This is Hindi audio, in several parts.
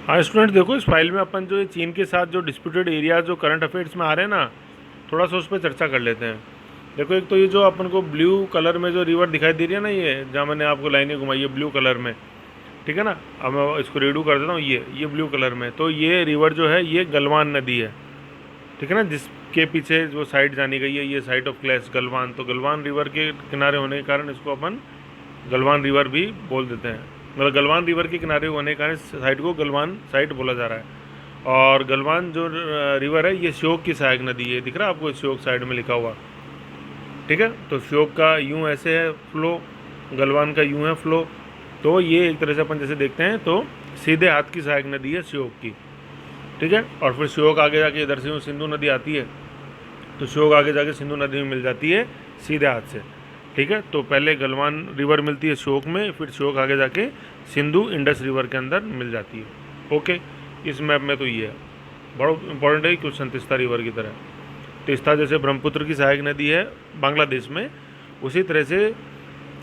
हाँ स्टूडेंट, देखो इस फाइल में अपन जो ये चीन के साथ जो डिस्प्यूटेड एरिया जो करंट अफेयर्स में आ रहे हैं ना, थोड़ा सा उस पर चर्चा कर लेते हैं। देखो एक तो ये जो अपन को ब्लू कलर में जो रिवर दिखाई दे रही है ना, ये जहाँ मैंने आपको लाइनें घुमाई है ब्लू कलर में, ठीक है ना। अब मैं इसको रेडू कर देता हूँ, ये ब्लू कलर में, तो ये रिवर जो है ये गलवान नदी है, ठीक है ना, जिसके पीछे जो साइड जानी गई है ये साइट ऑफ क्लैश गलवान। तो गलवान रिवर के किनारे होने के कारण इसको अपन गलवान रिवर भी बोल देते हैं, मतलब गलवान रिवर के किनारे होने के कारण साइट को गलवान साइट बोला जा रहा है। और गलवान जो रिवर है ये श्योक की सहायक नदी है, दिख रहा है आपको श्योक साइड में लिखा हुआ, ठीक है। तो श्योक का यूँ ऐसे है फ्लो, गलवान का यूँ है फ्लो। तो ये एक तरह से अपन जैसे देखते हैं तो सीधे हाथ की सहायक नदी है श्योक की, ठीक है। और फिर श्योक आगे जाके इधर से सिंधु नदी आती है, तो श्योक आगे जाके सिंधु नदी में मिल जाती है सीधे हाथ से, ठीक है। तो पहले गलवान रिवर मिलती है श्योक में, फिर श्योक आगे जाके सिंधु इंडस रिवर के अंदर मिल जाती है। ओके, इस मैप में तो ये है, बड़ा इंपॉर्टेंट है क्वेश्चन तीस्ता रिवर की तरह। तीस्ता जैसे ब्रह्मपुत्र की सहायक नदी है बांग्लादेश में, उसी तरह से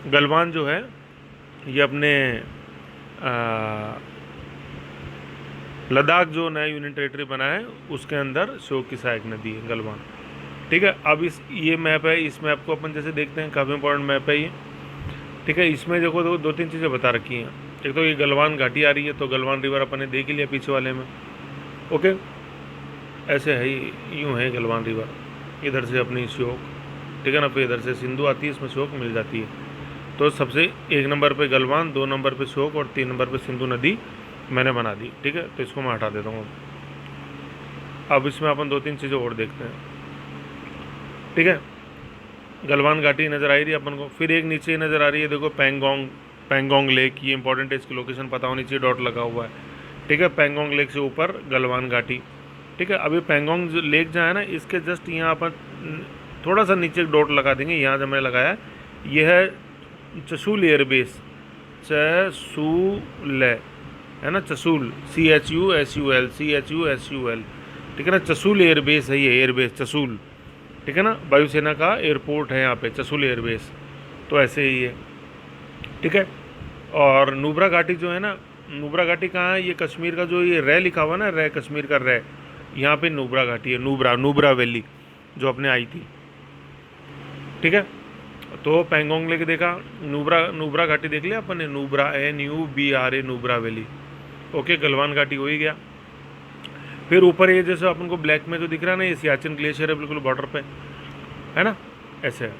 गलवान जो है ये अपने लद्दाख जो नया यूनियन टेरिटरी बना है उसके अंदर श्योक की सहायक नदी है गलवान, ठीक है। अब ये मैप है, इस मैप को अपन जैसे देखते हैं काफ़ी इंपॉर्टेंट मैप है ये, ठीक है। इसमें देखो दो तीन चीज़ें बता रखी हैं। एक तो ये गलवान घाटी आ रही है, तो गलवान रिवर अपन ने देख ही लिया पीछे वाले में, ओके। ऐसे है, यूँ है गलवान रिवर, इधर से अपनी श्योक, ठीक है ना, फिर इधर से सिंधु आती है, इसमें श्योक मिल जाती है। तो सबसे 1 नंबर पे गलवान, 2 नंबर पे श्योक और 3 नंबर पे सिंधु नदी मैंने बना दी, ठीक है। तो इसको मैं हटा देता हूँ। अब इसमें अपन 2-3 चीज़ें और देखते हैं, ठीक है। गलवान घाटी नज़र आ रही है अपन को, फिर एक नीचे नज़र आ रही है, देखो पैंगोंग लेक, ये इंपॉर्टेंट है, इसकी लोकेशन पता होनी चाहिए, डॉट लगा हुआ है, ठीक है। पैंगोंग लेक से ऊपर गलवान घाटी, ठीक है। अभी पैंगोंग लेक जहाँ है ना, इसके जस्ट यहाँ पर थोड़ा सा नीचे डॉट लगा देंगे, यहाँ जब मैंने लगाया यह है चसूल एयरबेस, चसूल है ना, चसूल CHUSUL, ठीक है ना, चसूल एयरबेस है ये, एयरबेस चसूल, ठीक है ना, वायुसेना का एयरपोर्ट है यहाँ पे चसूल एयरबेस। तो ऐसे ही है, ठीक है। और नुब्रा घाटी जो है ना, नुब्रा घाटी कहाँ है, ये कश्मीर का जो ये रे लिखा हुआ ना, रे कश्मीर का रे, यहाँ पे नुब्रा घाटी है, नुब्रा वैली जो अपने आई थी, ठीक है। तो पैंगोंग लेके देखा, नुब्रा घाटी देख लिया अपन ने, Nubra NUBRA Nubra valley, okay. Galwan घाटी हो ही गया। फिर ऊपर ये जैसे अपन को ब्लैक में जो दिख रहा है ना, ये सियाचिन ग्लेशियर है बिल्कुल बॉर्डर पे, है ना, ऐसे है।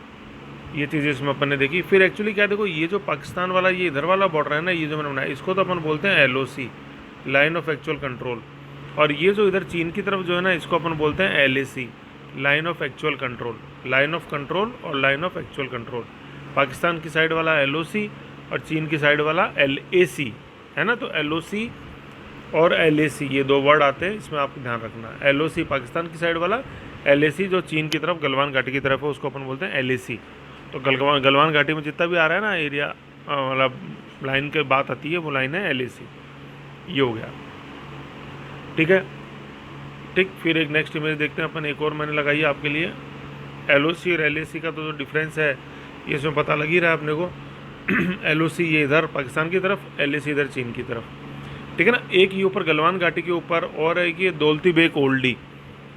ये चीज़ें इसमें अपन ने देखी। फिर एक्चुअली क्या देखो, ये जो पाकिस्तान वाला ये इधर वाला बॉर्डर है ना, ये जो मैंने बनाया, इसको तो अपन बोलते हैं LOC, line of actual control. और ये जो इधर चीन की तरफ जो है ना, इसको अपन बोलते हैं LAC, line of actual control, line of control और line of actual control. Pakistan की साइड वाला LOC और चीन की साइड वाला LAC, है ना। तो LOC और LAC ये 2 वर्ड आते हैं, इसमें आपको ध्यान रखना है। LOC पाकिस्तान की साइड वाला, LAC जो चीन की तरफ गलवान घाटी की तरफ है उसको अपन बोलते हैं LAC। तो गलवान घाटी में जितना भी आ रहा है ना एरिया, मतलब लाइन की बात आती है, वो लाइन है LAC, ये हो गया, ठीक है, ठीक। फिर एक नेक्स्ट इमेज देखते हैं अपन, एक और मैंने लगाई है आपके लिए। LOC और LAC का तो जो डिफरेंस है ये इसमें पता लग ही रहा है अपने को। LOC ये इधर पाकिस्तान की तरफ, LAC इधर चीन की तरफ, ठीक है ना। एक ये ऊपर गलवान घाटी के ऊपर और एक ये दौलती बेग ओल्डी,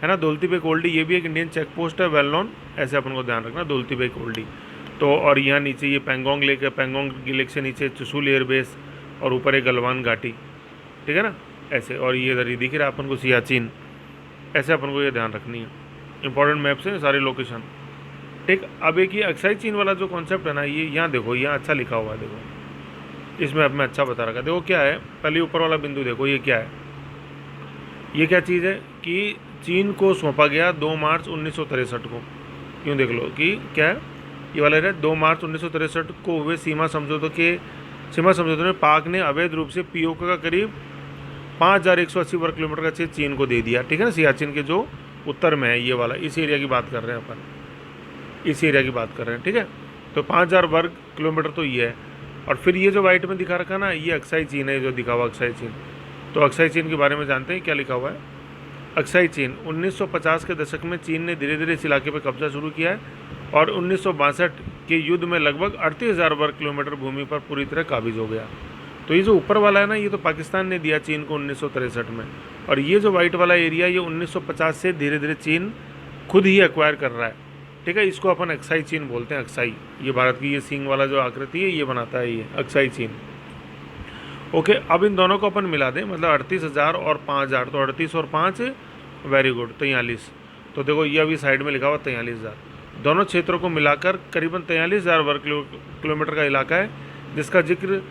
है ना, दौलती बेग ओल्डी, ये भी एक इंडियन चेक पोस्ट है, वेल नोन, ऐसे अपन को ध्यान रखना, दौलती बेग ओल्डी। तो और यहाँ नीचे ये पैंगोंग लेक है, पैंगोंग लेक से नीचे चसूल एयरबेस और ऊपर एक गलवान घाटी, ठीक है ना, ऐसे। और ये इधर ही दिख रहा है अपन को सियाचिन, ऐसे अपन को ये ध्यान रखनी है, इंपॉर्टेंट मैप से सारे लोकेशन, ठीक। अब एक ये अक्साई चीन वाला जो कॉन्सेप्ट है ना, ये यहाँ देखो, यहाँ अच्छा लिखा हुआ है, देखो इस मैप में अच्छा बता रखा है। देखो क्या है, पहले ऊपर वाला बिंदु देखो, ये क्या है, ये क्या चीज़ है कि चीन को सौंपा गया 2 मार्च 1963 को, यूँ देख लो कि क्या है, ये वाला है 2 मार्च 1963 को हुए सीमा समझौतों में पाक ने अवैध रूप से POK का करीब 5180 वर्ग किलोमीटर का क्षेत्र चीन को दे दिया, ठीक है ना। सियाचिन के जो उत्तर में है ये वाला, इस एरिया की बात कर रहे हैं अपन, इस एरिया की बात कर रहे हैं, ठीक है। तो 5000 वर्ग किलोमीटर तो ये है। और फिर ये जो वाइट में दिखा रखा ना, ये अक्साई चीन है, जो दिखा हुआ अक्साई चीन। तो अक्साई चीन के बारे में जानते हैं, क्या लिखा हुआ है। अक्साई चीन 1950 के दशक में चीन ने धीरे धीरे इस इलाके पर कब्जा शुरू किया है और 1962 के युद्ध में लगभग 38,000 वर्ग किलोमीटर भूमि पर पूरी तरह काबिज हो गया। तो ये जो ऊपर वाला है ना, ये तो पाकिस्तान ने दिया चीन को 1963 में, और ये जो वाइट वाला एरिया ये 1950 से धीरे धीरे चीन खुद ही एक्वायर कर रहा है। ठीक है, इसको अपन अक्साई चीन बोलते हैं। अक्साई, ये भारत की ये सींग वाला जो आकृति है ये बनाता है, ये अक्साई चीन। ओके, अब इन दोनों को अपन मिला दें, मतलब 38,000 और 5,000, तो 38 और 5 वेरी गुड 43। तो देखो ये अभी साइड में लिखा हुआ 43,000। दोनों क्षेत्रों को मिलाकर करीबन 43,000 वर्ग किलोमीटर का इलाका है, जिसका जिक्र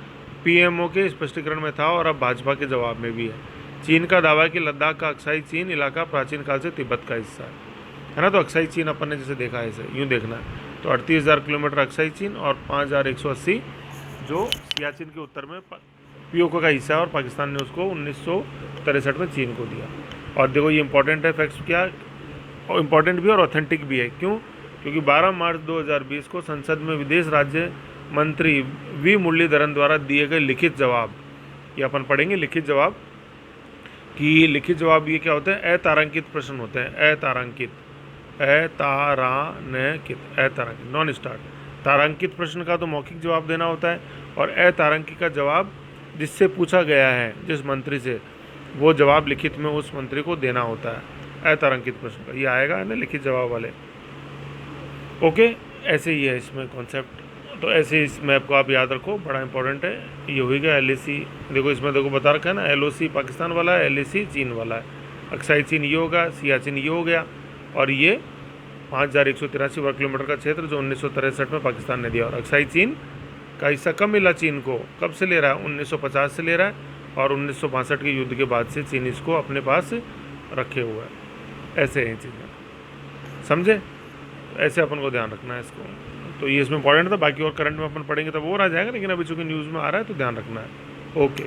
पीएमओ के स्पष्टीकरण में था और अब भाजपा के जवाब में भी है। चीन का दावा है कि लद्दाख का अक्साई चीन इलाका प्राचीन काल से तिब्बत का हिस्सा है ना। तो अक्साई चीन अपन ने जैसे देखा है, ऐसे यूँ देखना है। तो 38,000 किलोमीटर अक्साई चीन और 5,180 जो सियाचिन के उत्तर में पीओके का हिस्सा है, और पाकिस्तान ने उसको 1963 में चीन को दिया। और देखो ये इंपॉर्टेंट है, फैक्ट्स क्या इंपॉर्टेंट भी और ऑथेंटिक भी है। क्यों? क्योंकि 12 मार्च 2020 को संसद में विदेश राज्य मंत्री वी मुरलीधरन द्वारा दिए गए लिखित जवाब, ये अपन पढ़ेंगे लिखित जवाब, कि लिखित जवाब ये क्या होते हैं, अतारांकित प्रश्न होते हैं। अतारांकित, नॉन स्टार्ट। तारांकित प्रश्न का तो मौखिक जवाब देना होता है, और अतारांकित का जवाब जिससे पूछा गया है, जिस मंत्री से, वो जवाब लिखित में उस मंत्री को देना होता है। अतारांकित प्रश्न का ये आएगा है ना, लिखित जवाब वाले। ओके, ऐसे ही है इसमें कॉन्सेप्ट। तो ऐसे इस मैप को आप याद रखो, बड़ा इंपॉर्टेंट है। ये हो गया LAC, देखो इसमें देखो बता रखा है ना, LOC पाकिस्तान वाला है, LAC चीन वाला है। अक्साई चीन ये होगा, सियाचिन ये हो गया, और ये 5,183 वर्ग किलोमीटर का क्षेत्र जो 1963 में पाकिस्तान ने दिया। और अक्साई चीन का हिस्सा कब मिला चीन को, कब से ले रहा है, 1950 से ले रहा है, और 1962 के युद्ध के बाद से चीन इसको अपने पास रखे हुआ है। ऐसे हैं चीज़ें, समझे? ऐसे अपन को ध्यान रखना है इसको। तो ये इसमें इंपॉर्टेंट था, बाकी और करंट में अपन पढ़ेंगे तब और आ जाएगा, लेकिन अभी चूँकि न्यूज़ में आ रहा है तो ध्यान रखना है। ओके।